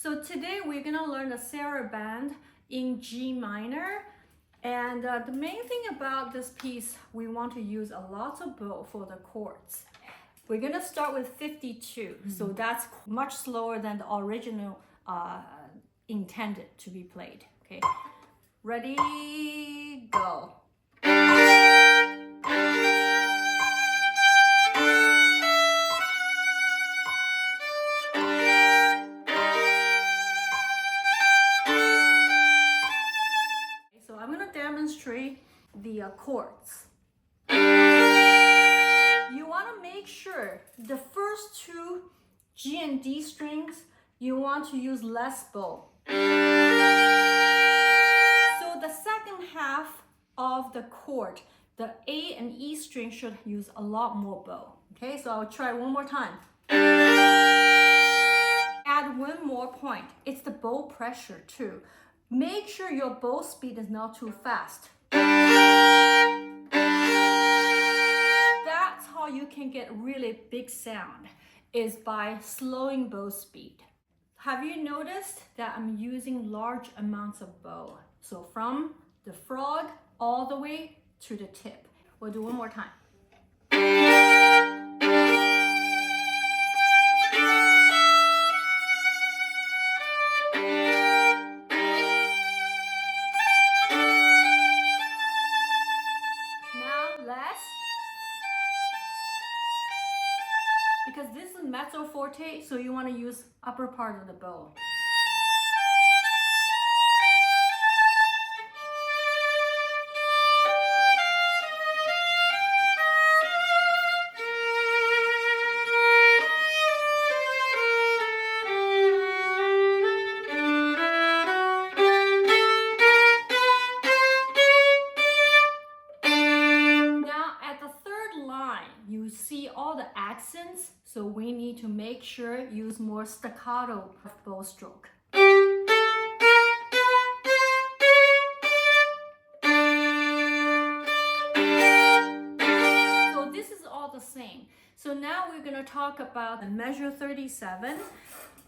So today we're gonna learn the Sarabande in G minor. And the main thing about this piece, we want to use a lot of bow for the chords. We're gonna start with 52, so that's much slower than the original intended to be played. Okay, ready, go. So I'm gonna demonstrate the chords. You want to make sure the first two G and D strings, you want to use less bow. So the second half of the chord, the A and E string should use a lot more bow. Okay, so I'll try one more time. Add one more point. It's the bow pressure too. Make sure your bow speed is not too fast. That's how you can get really big sound, is by slowing bow speed. Have you noticed that I'm using large amounts of bow? So from the frog all the way to the tip. We'll do one more time. Because this is mezzo forte, so you want to use upper part of the bow. You see all the accents, so we need to make sure use more staccato bow stroke. So this is all the same. So now we're going to talk about the measure 37.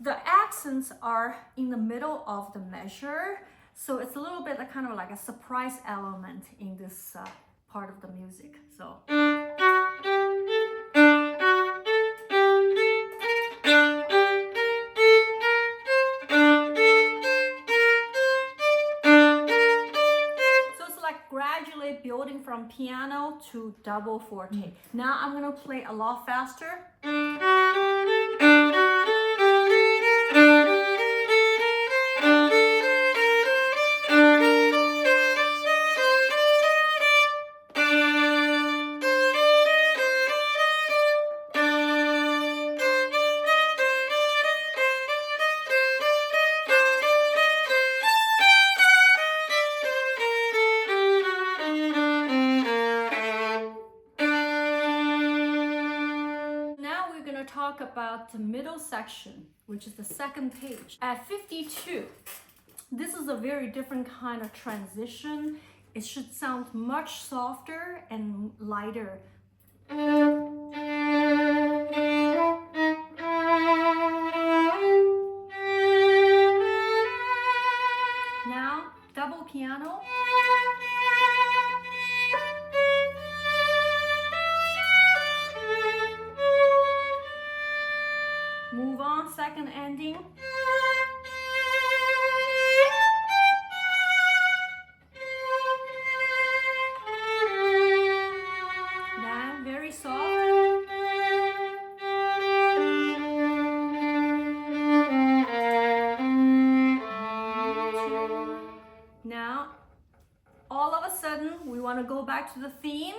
The accents are in the middle of the measure, so it's a little bit kind of like a surprise element in this part of the music. So. Gradually building from piano to double forte. Now I'm going to play a lot faster. Talk about the middle section, which is the second page. At 52, this is a very different kind of transition. It should sound much softer and lighter. Now, double piano. Move on, second ending. Then very soft. Now, all of a sudden, we want to go back to the theme.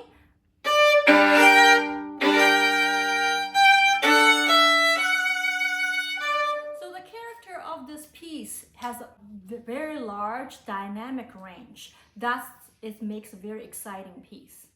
This piece has a very large dynamic range. It makes a very exciting piece.